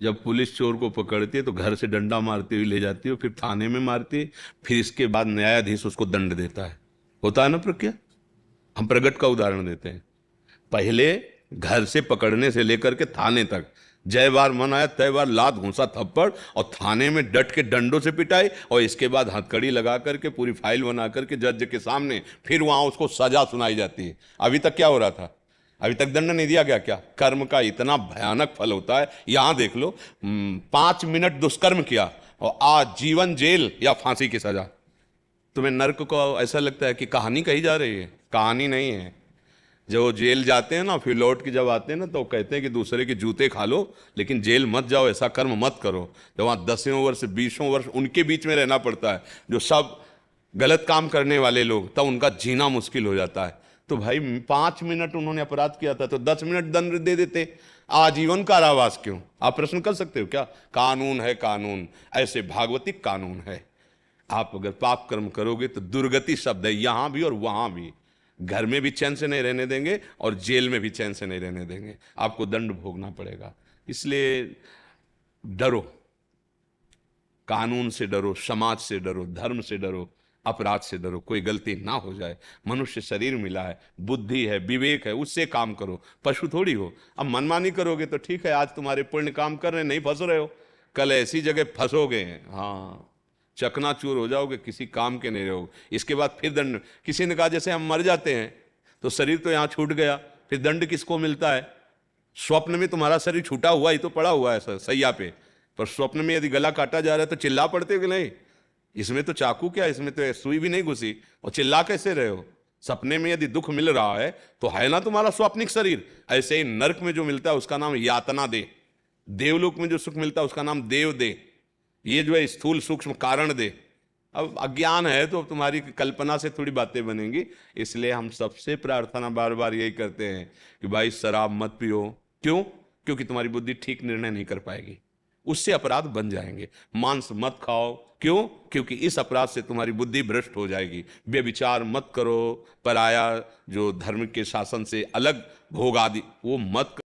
जब पुलिस चोर को पकड़ती है तो घर से डंडा मारती हुई ले जाती है, फिर थाने में मारती है, फिर इसके बाद न्यायाधीश उसको दंड देता है। होता है ना प्रक्रिया। हम प्रगट का उदाहरण देते हैं। पहले घर से पकड़ने से लेकर के थाने तक जय बार मन आया तय बार लात घूंसा थप्पड़, और थाने में डट के डंडों से पिटाई, और इसके बाद हथकड़ी लगा करके पूरी फाइल बना करके जज के सामने फिर वहां उसको सजा सुनाई जाती है। अभी तक क्या हो रहा था? अभी तक दंड नहीं दिया गया क्या? कर्म का इतना भयानक फल होता है। यहां देख लो, 5 मिनट दुष्कर्म किया और आजीवन जेल या फांसी की सजा। तुम्हें नर्क को ऐसा लगता है कि कहानी कही जा रही है? कहानी नहीं है। जो जेल जाते हैं ना, फिर लौट के जब आते हैं ना, तो कहते हैं कि दूसरे के जूते खा लो लेकिन जेल मत जाओ, ऐसा कर्म मत करो। जब वहाँ 10वें वर्ष 20वें वर्ष उनके बीच में रहना पड़ता है, जो सब गलत काम करने वाले लोग, तब उनका जीना मुश्किल हो जाता है। तो भाई 5 मिनट उन्होंने अपराध किया था तो 10 मिनट दंड दे देते, आजीवन कारावास क्यों? आप प्रश्न कर सकते हो क्या? कानून है, कानून ऐसे भागवतिक कानून है। आप अगर पाप कर्म करोगे तो दुर्गति शब्द है, यहां भी और वहां भी। घर में भी चैन से नहीं रहने देंगे और जेल में भी चैन से नहीं रहने देंगे, आपको दंड भोगना पड़ेगा। इसलिए डरो, कानून से डरो, समाज से डरो, धर्म से डरो, अपराध से डरो, कोई गलती ना हो जाए। मनुष्य शरीर मिला है, बुद्धि है, विवेक है, उससे काम करो, पशु थोड़ी हो। अब मनमानी करोगे तो ठीक है, आज तुम्हारे पुण्य काम कर रहे, नहीं फंस रहे हो, कल ऐसी जगह फंसोगे, हाँ, चकनाचूर हो जाओगे, किसी काम के नहीं रहोगे। इसके बाद फिर दंड। किसी ने कहा जैसे हम मर जाते हैं तो शरीर तो यहां छूट गया, फिर दंड किसको मिलता है? स्वप्न में तुम्हारा शरीर छूटा हुआ ही तो पड़ा हुआ है सैया पे, पर स्वप्न में यदि गला काटा जा रहा है तो चिल्ला पड़ते हो कि नहीं? इसमें तो चाकू क्या, इसमें तो सुई भी नहीं घुसी, और चिल्ला कैसे रहे हो? सपने में यदि दुख मिल रहा है तो है ना तुम्हारा स्वाप्निक शरीर। ऐसे ही नरक में जो मिलता है उसका नाम यातना दे, देवलोक में जो सुख मिलता है उसका नाम देव दे, ये जो है स्थूल सूक्ष्म कारण दे। अब अज्ञान है तो तुम्हारी कल्पना से थोड़ी बातें बनेंगी। इसलिए हम सबसे प्रार्थना बार बार यही करते हैं कि भाई शराब मत पियो। क्यों? क्योंकि तुम्हारी बुद्धि ठीक निर्णय नहीं कर पाएगी, उससे अपराध बन जाएंगे। मांस मत खाओ। क्यों? क्योंकि इस अपराध से तुम्हारी बुद्धि भ्रष्ट हो जाएगी। व्यभिचार मत करो, पराया जो धर्म के शासन से अलग भोग आदि वो मत